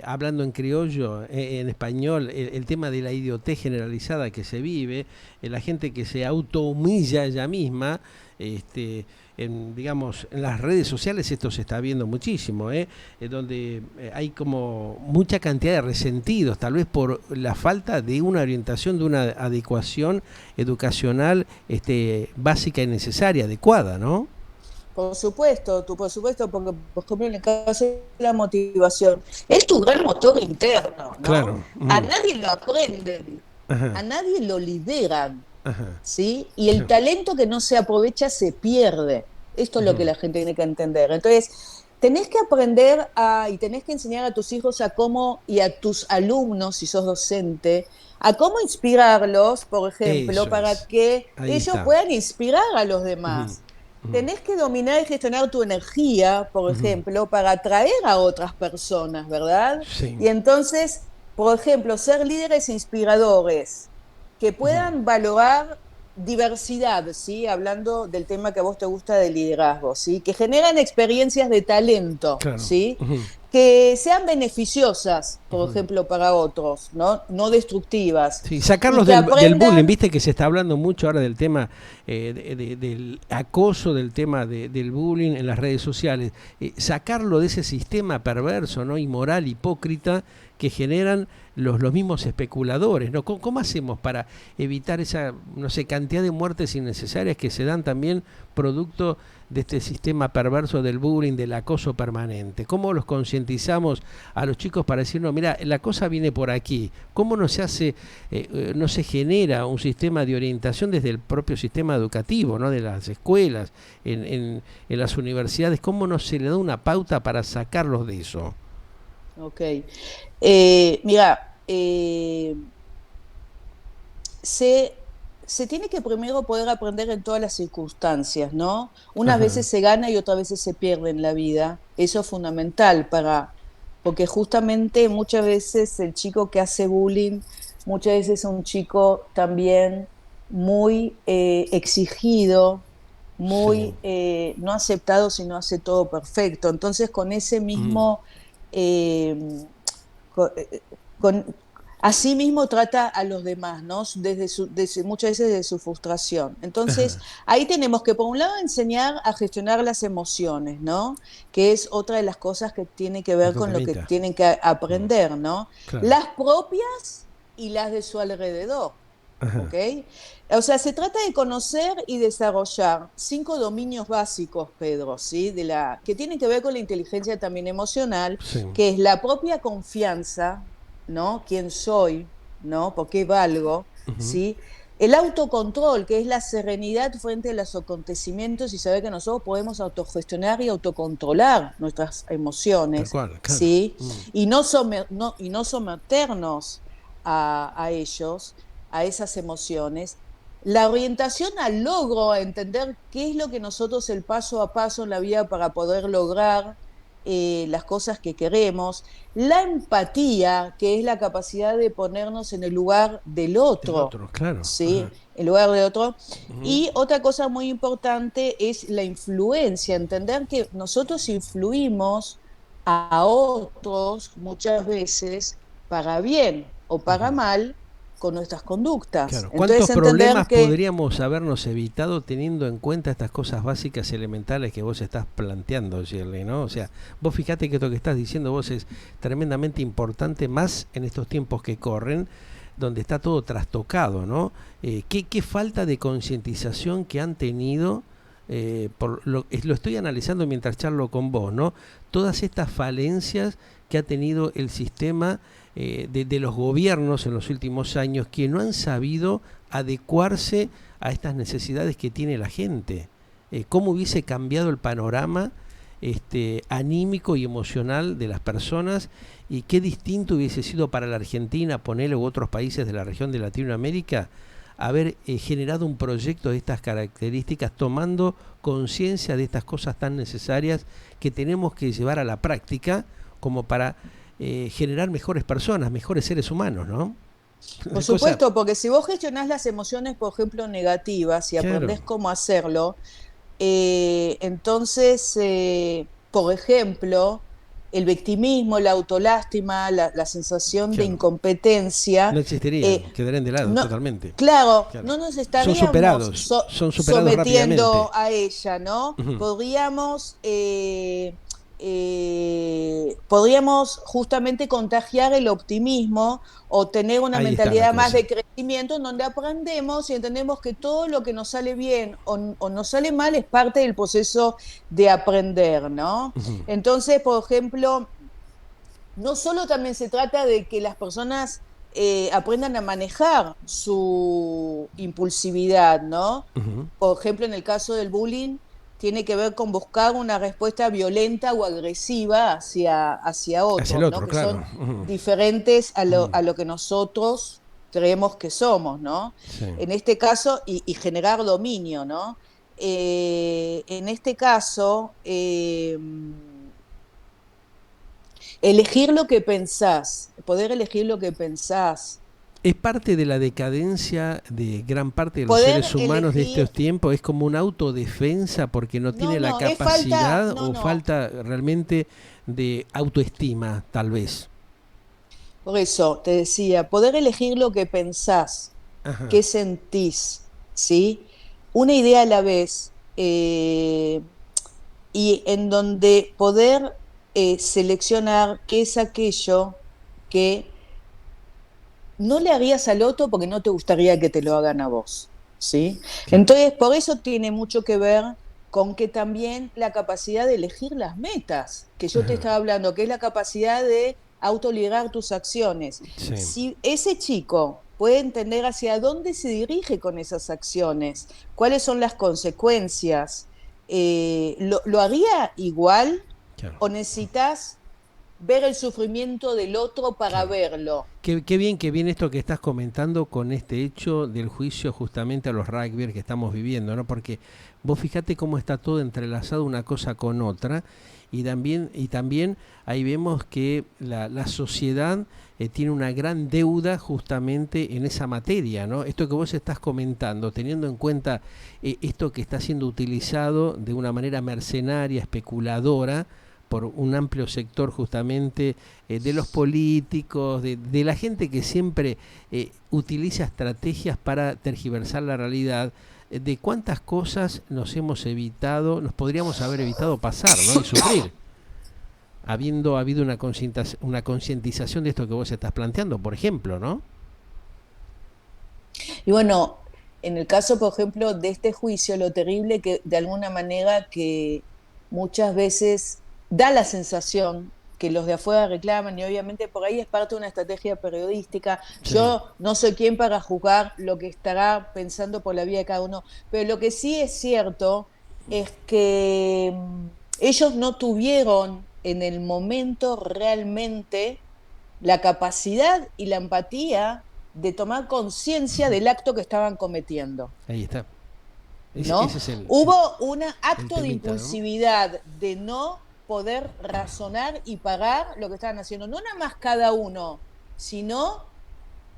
hablando en criollo, en español, el tema de la idiotez generalizada que se vive, la gente que se autohumilla ella misma, este, digamos, en las redes sociales esto se está viendo muchísimo, donde hay como mucha cantidad de resentidos, tal vez por la falta de una orientación, de una adecuación educacional básica y necesaria, adecuada, ¿no? por supuesto, porque por ejemplo en el caso de la motivación, es tu gran motor interno, ¿no? Claro. A Mm. nadie lo aprenden, a Ajá. nadie lo lideran, Ajá. ¿sí? Y Sí. el talento que no se aprovecha se pierde. Esto es lo que Ujú. la gente tiene que entender. Entonces, tenés que aprender y tenés que enseñar a tus hijos a cómo, y a tus alumnos, si sos docente, a cómo inspirarlos, por ejemplo, Eso para es. que Ahí ellos está. puedan inspirar a los Ujú. demás. Ujú. Tenés que dominar y gestionar tu energía, por Ujú. ejemplo, para atraer a otras personas, ¿verdad? Sí. Y entonces, por ejemplo, ser líderes inspiradores que Ujú. puedan valorar diversidad, ¿sí? Hablando del tema que a vos te gusta de liderazgo, ¿sí? Que generan experiencias de talento, Claro. ¿sí? Ujú. Que sean beneficiosas, por Ujú. ejemplo, para otros, ¿no? No destructivas. Sí, Y sacarlos que del bullying, aprendan, viste que se está hablando mucho ahora del tema del acoso, del tema del bullying en las redes sociales, sacarlo de ese sistema perverso, ¿no? Inmoral, hipócrita que generan los mismos especuladores, ¿no? ¿Cómo hacemos para evitar esa, no sé, cantidad de muertes innecesarias que se dan también producto de este sistema perverso del bullying, del acoso permanente? ¿Cómo los concientizamos a los chicos para decir, no, mira, la cosa viene por aquí? ¿Cómo no se hace, no se genera un sistema de orientación desde el propio sistema educativo, ¿no? De las escuelas, en las universidades? ¿Cómo no se le da una pauta para sacarlos de eso? ok, mira, se, se tiene que primero poder aprender en todas las circunstancias, ¿no? Unas Ajá, veces se gana y otras veces se pierde en la vida. Eso es fundamental porque justamente muchas veces el chico que hace bullying, muchas veces es un chico también muy exigido, sí. muy no aceptado si no hace todo perfecto. Entonces con ese Mm, mismo eh, con, así mismo trata a los demás, ¿no? Muchas veces de su frustración. Entonces, ajá, ahí tenemos que, por un lado, enseñar a gestionar las emociones, ¿no? Que es otra de las cosas que tiene que ver otro con lo que temita. tienen que Mm, aprender, ¿no? claro. Las propias y las de su alrededor. Ajá, ¿Ok? O sea, se trata de conocer y desarrollar 5 dominios básicos, Pedro, ¿sí? Que tienen que ver con la inteligencia también emocional, sí. que es la propia confianza, ¿no? ¿Quién soy? ¿no? ¿Por qué valgo? Ujú. ¿Sí? El autocontrol, que es la serenidad frente a los acontecimientos y saber que nosotros podemos autogestionar y autocontrolar nuestras Tal emociones, cual, claro. ¿sí? Y no someternos a ellos, a esas emociones. La orientación al logro, a entender qué es lo que nosotros el paso a paso en la vida para poder lograr las cosas que queremos. La empatía, que es la capacidad de ponernos en el lugar del Del otro, otro, claro. ¿sí? Ajá. El lugar del otro. Ujú. Y otra cosa muy importante es la influencia, entender que nosotros influimos a otros muchas veces para bien o para Ujú. mal con nuestras conductas. Claro, Entonces ¿cuántos entender problemas que podríamos habernos evitado teniendo en cuenta estas cosas básicas elementales que vos estás planteando, Shirley, ¿no? O sea, vos fíjate que esto que estás diciendo vos es tremendamente importante, más en estos tiempos que corren, donde está todo trastocado, ¿no? ¿Qué falta de concientización que han tenido? Lo estoy analizando mientras charlo con vos, ¿no? Todas estas falencias que ha tenido el sistema de los gobiernos en los últimos años que no han sabido adecuarse a estas necesidades que tiene la gente. ¿Cómo hubiese cambiado el panorama anímico y emocional de las personas y qué distinto hubiese sido para la Argentina, ponele, u otros países de la región de Latinoamérica, haber generado un proyecto de estas características tomando conciencia de estas cosas tan necesarias que tenemos que llevar a la práctica como para generar mejores personas, mejores seres humanos, ¿no? por Una cosa, supuesto, porque si vos gestionás las emociones, por ejemplo, negativas y claro, aprendés cómo hacerlo, entonces, por ejemplo, el victimismo, la autolástima, la sensación de claro, incompetencia, no existirían, eh, quedarían de lado no, totalmente. claro, Claro. no nos Son estaríamos superados, son superados rápidamente. sometiendo a ella, ¿no? Ujú. Podríamos justamente contagiar el optimismo o tener una Ahí está la mentalidad más cosa. de crecimiento en donde aprendemos y entendemos que todo lo que nos sale bien o nos sale mal es parte del proceso de aprender, ¿no? Ujú. Entonces, por ejemplo, no solo también se trata de que las personas aprendan a manejar su impulsividad, ¿no? Ujú. Por ejemplo, en el caso del bullying, tiene que ver con buscar una respuesta violenta o agresiva hacia Hacia el otros, ¿no? otro, Que claro. son Ujú. diferentes Ujú. a lo que nosotros creemos que somos, ¿no? Sí. En este caso, y generar dominio, ¿no? En este caso, elegir lo que pensás, poder elegir lo que pensás, Es parte de la decadencia de gran parte de los poder seres humanos de elegir, estos tiempos, es como una autodefensa porque no no, tiene la no, es falta, capacidad no, o no, falta realmente de autoestima, tal vez. por eso te decía, poder elegir lo que pensás, Ajá. qué sentís, ¿sí? Una idea a la vez, y en donde poder seleccionar qué es aquello que no le harías al otro porque no te gustaría que te lo hagan a vos, ¿sí? Claro. Entonces, por eso tiene mucho que ver con que también la capacidad de elegir las metas, que yo te Ajá. estaba hablando, que es la capacidad de autoliderar tus acciones. Sí. Si ese chico puede entender hacia dónde se dirige con esas acciones, cuáles son las consecuencias, ¿lo haría igual Claro. o necesitas ver el sufrimiento del otro para Claro. verlo? Qué bien que viene esto que estás comentando con este hecho del juicio justamente a los rugby que estamos viviendo, ¿no? Porque vos fíjate cómo está todo entrelazado una cosa con otra y también ahí vemos que la sociedad tiene una gran deuda justamente en esa materia, ¿no? Esto que vos estás comentando, teniendo en cuenta esto que está siendo utilizado de una manera mercenaria, especuladora, por un amplio sector justamente de los políticos, de la gente que siempre utiliza estrategias para tergiversar la realidad, de cuántas cosas nos hemos evitado, nos podríamos haber evitado pasar, ¿no? Y sufrir, habiendo habido una concientización de esto que vos estás planteando, por ejemplo, ¿no? Y bueno, en el caso, por ejemplo, de este juicio, lo terrible que de alguna manera que muchas veces da la sensación que los de afuera reclaman, y obviamente por ahí es parte de una estrategia periodística. Sí. Yo no soy quien para juzgar lo que estará pensando por la vida de cada uno, pero lo que sí es cierto es que ellos no tuvieron en el momento realmente la capacidad y la empatía de tomar conciencia del acto que estaban cometiendo. Ahí está. ¿No? Ese es Hubo un el acto de temita, ¿no? impulsividad de no poder razonar y pagar lo que estaban haciendo. No nada más cada uno, sino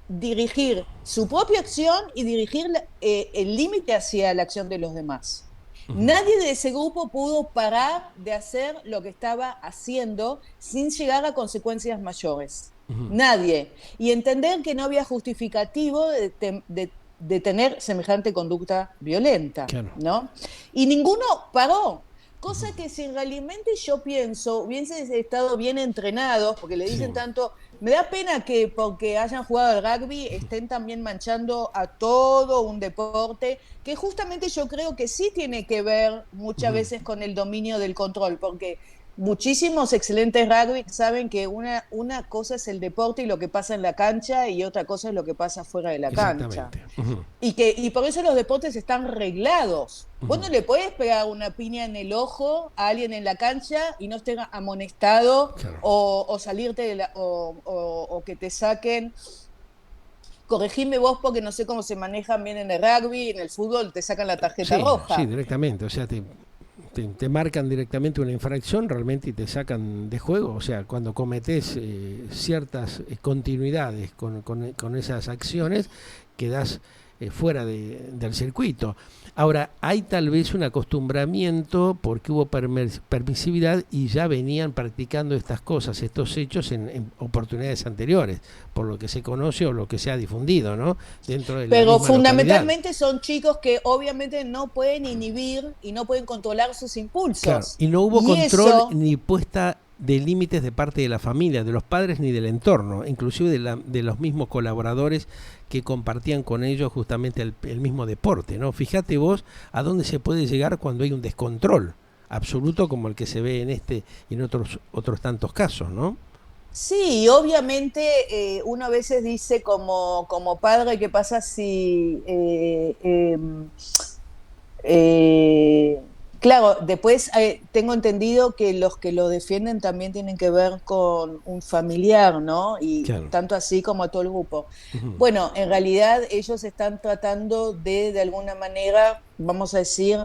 dirigir su propia acción y dirigir el límite hacia la acción de los demás. Nadie de ese grupo pudo parar de hacer lo que estaba haciendo sin llegar a consecuencias mayores. Nadie. Y entender que no había justificativo de tener semejante conducta violenta, Claro. ¿no? Y ninguno paró. Cosa que si realmente yo pienso, hubiesen estado bien entrenados, porque le dicen Sí. tanto, me da pena que porque hayan jugado al rugby estén también manchando a todo un deporte, que justamente yo creo que sí tiene que ver muchas veces con el dominio del control, porque muchísimos excelentes rugby saben que una cosa es el deporte y lo que pasa en la cancha y otra cosa es lo que pasa fuera de la cancha. Exactamente. Y por eso los deportes están reglados. Vos no le podés pegar una piña en el ojo a alguien en la cancha y no esté amonestado, Claro. o salirte o que te saquen. Corregime vos porque no sé cómo se manejan bien en el rugby, en el fútbol te sacan la tarjeta Sí, sí, roja. directamente. O sea, te marcan directamente una infracción realmente y te sacan de juego. O sea, cuando cometés ciertas continuidades con esas acciones, quedás fuera del circuito. Ahora, hay tal vez un acostumbramiento porque hubo permisividad y ya venían practicando estas cosas, estos hechos en oportunidades anteriores, por lo que se conoce o lo que se ha difundido, ¿no? Dentro de la Pero misma localidad. fundamentalmente son chicos que obviamente no pueden inhibir y no pueden controlar sus Claro, impulsos. y no hubo Y control eso, ni puesta de límites de parte de la familia, de los padres ni del entorno, inclusive de los mismos colaboradores que compartían con ellos justamente el mismo deporte, ¿no? Fíjate vos a dónde se puede llegar cuando hay un descontrol absoluto como el que se ve en este y en otros tantos casos, ¿no? sí, obviamente uno a veces dice como padre, ¿qué pasa si claro, después tengo entendido que los que lo defienden también tienen que ver con un familiar, ¿no? Y Claro. tanto así como a todo el grupo. Bueno, en realidad ellos están tratando de alguna manera, vamos a decir,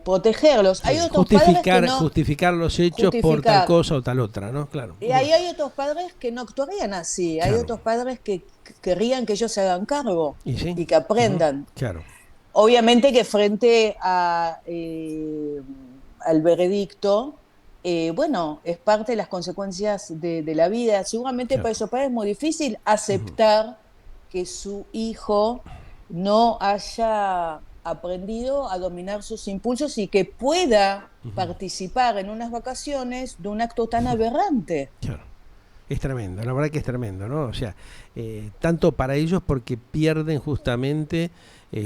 protegerlos. Hay Sí, otros padres que no justificar los hechos por tal justificar. cosa o tal otra, ¿no? Claro. y ahí hay otros padres que no actuarían así. Hay Claro. otros padres que querrían que ellos se hagan cargo ¿Y sí? y que aprendan. Claro. Obviamente que frente al veredicto, bueno, es parte de las consecuencias de la vida. Seguramente Claro. para esos padres es muy difícil aceptar que su hijo no haya aprendido a dominar sus impulsos y que pueda participar en unas vacaciones de un acto tan aberrante. Claro. Es tremendo, la verdad que es tremendo, ¿no? O sea, tanto para ellos porque pierden justamente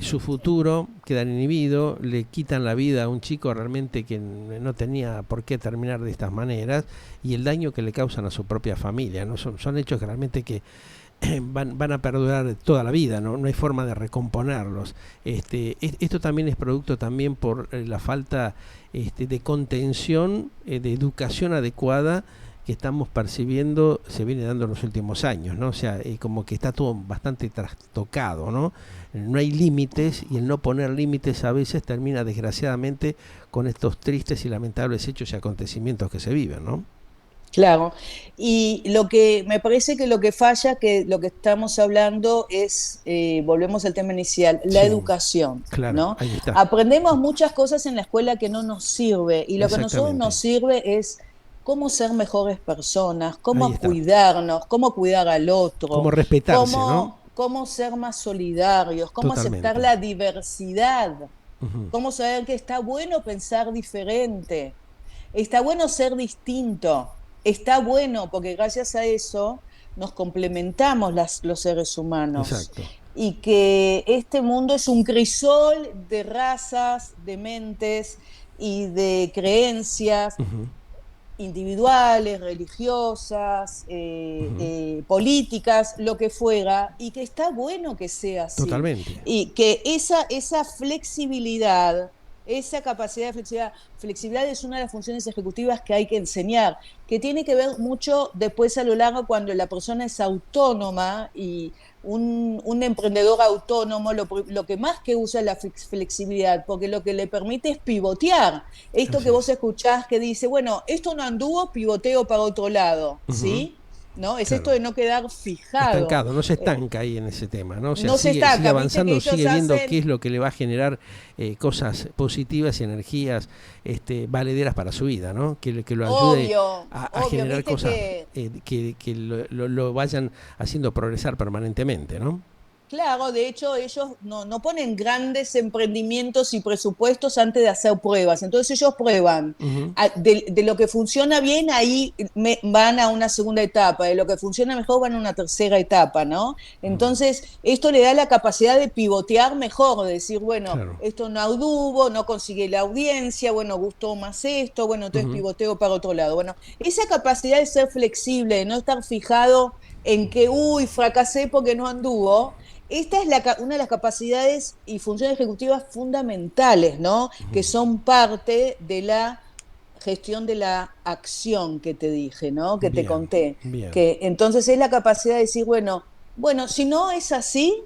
su futuro, quedan inhibidos, le quitan la vida a un chico realmente que no tenía por qué terminar de estas maneras y el daño que le causan a su propia familia, ¿no? Son hechos que realmente que van a perdurar toda la vida, ¿no? No hay forma de recomponerlos. Esto también es producto también por la falta de contención, de educación adecuada que estamos percibiendo se viene dando en los últimos años, ¿no? O sea, como que está todo bastante trastocado, ¿no? No hay límites y el no poner límites a veces termina desgraciadamente con estos tristes y lamentables hechos y acontecimientos que se viven, ¿no? Claro, y lo que me parece que lo que falla, que lo que estamos hablando es, volvemos al tema inicial, la Sí, educación, claro, ¿no? ahí está. Aprendemos muchas cosas en la escuela que no nos sirve y lo que a nosotros nos Exactamente. sirve es cómo ser mejores personas, Ahí cómo está. cuidarnos, cómo cuidar al Como otro, respetarse, ¿no? cómo ser más solidarios, cómo aceptar Totalmente. la diversidad, Ujú. cómo saber que está bueno pensar diferente. Está bueno ser distinto, está bueno porque gracias a eso nos complementamos los seres humanos Exacto. y que este mundo es un crisol de razas, de mentes y de creencias, Ujú. individuales, religiosas, políticas, lo que fuera, y que está bueno que sea así. Totalmente. Y que esa flexibilidad, esa capacidad de flexibilidad es una de las funciones ejecutivas que hay que enseñar, que tiene que ver mucho después a lo largo cuando la persona es autónoma y un emprendedor autónomo lo que más que usa es la flexibilidad, porque lo que le permite es pivotear. Esto Así que vos es. escuchás que dice, bueno, esto no anduvo, pivoteo para otro lado, Ujú. ¿sí? ¿No? Es esto Claro. de no quedar fijado. Estancado, no se Eh, estanca ahí en ese tema, ¿no? O sea, no se sigue estanca, viste que avanzando, ellos sigue viendo qué hacen, es lo que le va a generar cosas positivas y energías valederas para su vida, ¿no? Que lo ayude a obvio, generar viste cosas que que lo vayan haciendo progresar permanentemente, ¿no? claro, de hecho ellos no ponen grandes emprendimientos y presupuestos antes de hacer pruebas. Entonces ellos prueban. Ujú. De lo que funciona bien, ahí van a una segunda etapa. De lo que funciona mejor, van a una tercera etapa, ¿no? Entonces esto le da la capacidad de pivotear mejor, de decir, bueno, Claro. esto no anduvo, no consigue la audiencia, bueno, gustó más esto, bueno, entonces Ujú. pivoteo para otro lado. Bueno, esa capacidad de ser flexible, de no estar fijado en que, uy, fracasé porque no anduvo. Esta es una de las capacidades y funciones ejecutivas fundamentales, ¿no? Que son parte de la gestión de la acción que te dije, ¿no? Que te Bien, conté. bien. Que entonces es la capacidad de decir, bueno, si no es así,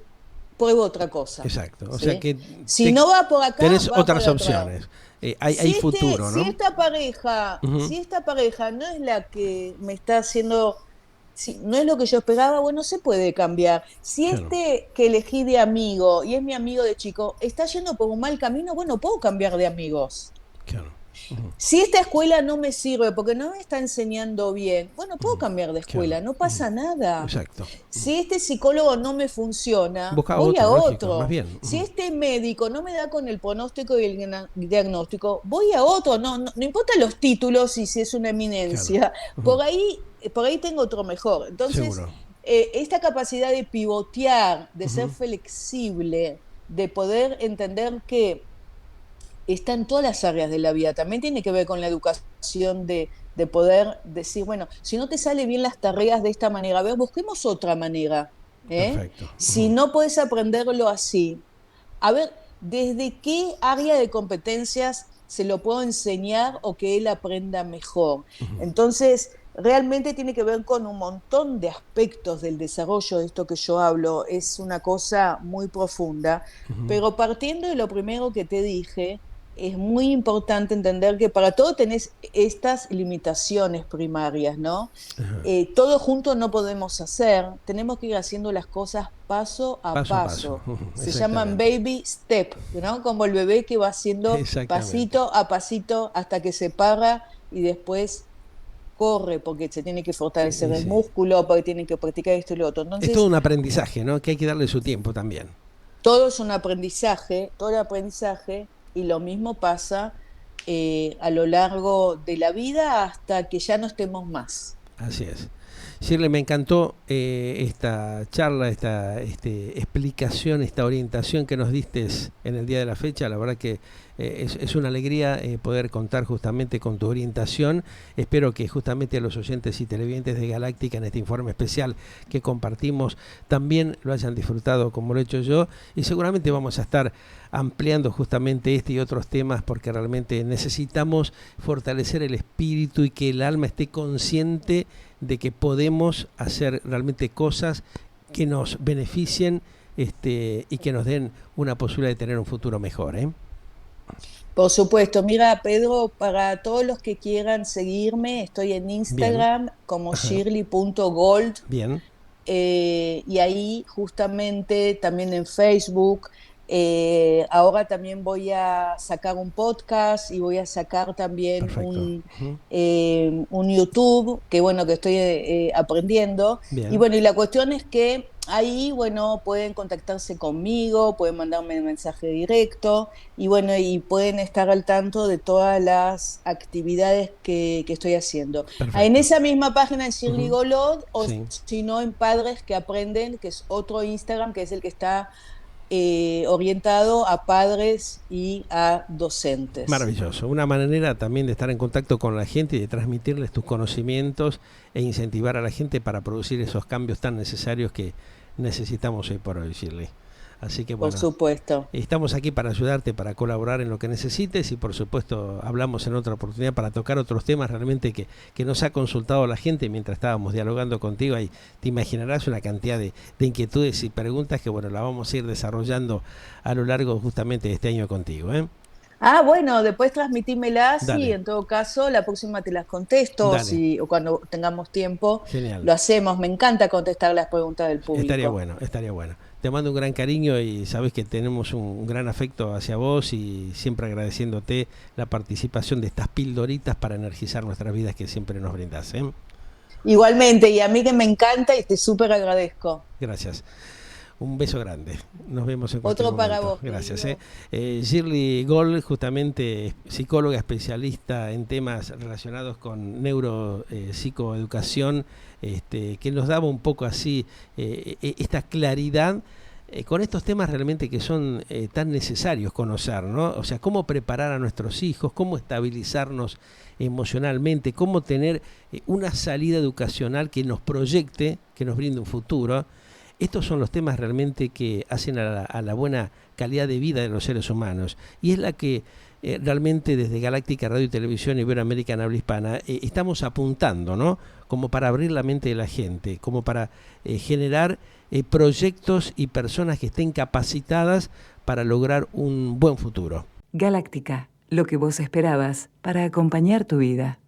pruebo otra cosa, Exacto. O sea ¿sí? que Si no va por acá, tenés va por otras el otro lado. opciones. Hay futuro, Si ¿no? esta pareja, Ujú. si esta pareja no es la que me está haciendo, si no es lo que yo esperaba, bueno, se puede cambiar. Si Claro, este que elegí de amigo y es mi amigo de chico está yendo por un mal camino, bueno, puedo cambiar de amigos. claro. Ujú. Si esta escuela no me sirve porque no me está enseñando bien, bueno, puedo cambiar de Claro. escuela, no Ujú. pasa nada. Exacto. Si este psicólogo no me funciona, Busca voy a otro, lógico, más otro. bien. Si Ujú. este médico no me da con el pronóstico y el diagnóstico, voy a otro. No importa los títulos y si es una Claro. eminencia. Ujú. Por ahí tengo otro mejor. Entonces, Seguro. esta capacidad de pivotear, de ser Ujú. flexible, de poder entender que está en todas las áreas de la vida. También tiene que ver con la educación de poder decir, bueno, si no te sale bien las tareas de esta manera, a ver, busquemos otra manera. ¿Eh? Perfecto. Si Ujú. no puedes aprenderlo así, a ver, ¿desde qué área de competencias se lo puedo enseñar o que él aprenda mejor? Entonces, realmente tiene que ver con un montón de aspectos del desarrollo de esto que yo hablo. Es una cosa muy profunda, pero partiendo de lo primero que te dije, es muy importante entender que para todo tenés estas limitaciones primarias, ¿no? Todo junto no podemos hacer, tenemos que ir haciendo las cosas paso a Paso a paso. paso. Ujú. Se llaman Exactamente. baby step, ¿no? Como el bebé que va haciendo Exactamente. pasito a pasito hasta que se para y después corre porque se tiene que fortalecer Y el sí. músculo, porque tiene que practicar esto y lo otro. Es todo Entonces, un aprendizaje, ¿no? Que hay que darle su tiempo también. todo es un aprendizaje, todo el aprendizaje, y lo mismo pasa a lo largo de la vida hasta que ya no estemos más. Así es. Shirley, me encantó esta charla, esta explicación, esta orientación que nos diste en el día de la fecha. La verdad que es una alegría poder contar justamente con tu orientación. Espero que justamente a los oyentes y televidentes de Galáctica en este informe especial que compartimos también lo hayan disfrutado como lo he hecho yo. Y seguramente vamos a estar ampliando justamente este y otros temas porque realmente necesitamos fortalecer el espíritu y que el alma esté consciente de que podemos hacer realmente cosas que nos beneficien y que nos den una posibilidad de tener un futuro mejor. Por supuesto, mira, Pedro, para todos los que quieran seguirme, estoy en Bien, Instagram como ajá, shirley.gold bien, y ahí justamente también en Facebook. Ahora también voy a sacar un podcast y voy a sacar también perfecto. Ujú. un YouTube, que bueno, que estoy aprendiendo. Y Bien, bueno, y la cuestión es que ahí, bueno, pueden contactarse conmigo, pueden mandarme un mensaje directo y bueno, y pueden estar al tanto de todas las actividades que estoy haciendo. En perfecto. esa misma página en Shirley Ujú. Golod o Sí, si no en Padres que Aprenden, que es otro Instagram, que es el que está orientado a padres y a docentes. Maravilloso. Una manera también de estar en contacto con la gente y de transmitirles tus conocimientos e incentivar a la gente para producir esos cambios tan necesarios que necesitamos hoy por hoy, Shirley. Así que bueno, por supuesto. estamos aquí para ayudarte, para colaborar en lo que necesites y por supuesto hablamos en otra oportunidad para tocar otros temas realmente que nos ha consultado la gente mientras estábamos dialogando contigo. Y te imaginarás una cantidad de inquietudes y preguntas que bueno, la vamos a ir desarrollando a lo largo justamente de este año contigo, ¿eh? Ah, bueno, después transmitímelas y Dale. en todo caso la próxima te las contesto Dale. o cuando tengamos tiempo Genial. lo hacemos. Me encanta contestar las preguntas del público. Estaría bueno, estaría bueno. Te mando un gran cariño y sabes que tenemos un gran afecto hacia vos y siempre agradeciéndote la participación de estas pildoritas para energizar nuestras vidas que siempre nos brindas, ¿eh? Igualmente, y a mí que me encanta y te súper agradezco. Gracias. Un beso grande. Nos vemos en cualquier Otro para momento. vos. Gracias. Querido. Shirley Gold, justamente psicóloga especialista en temas relacionados con neuropsicoeducación, que nos daba un poco así esta claridad con estos temas realmente que son tan necesarios conocer, ¿no? O sea, cómo preparar a nuestros hijos, cómo estabilizarnos emocionalmente, cómo tener una salida educacional que nos proyecte, que nos brinde un futuro. Estos son los temas realmente que hacen a la buena calidad de vida de los seres humanos y es la que realmente desde Galáctica Radio y Televisión Iberoamericana Habla Hispana estamos apuntando, ¿no? Como para abrir la mente de la gente, como para generar proyectos y personas que estén capacitadas para lograr un buen futuro. Galáctica, lo que vos esperabas para acompañar tu vida.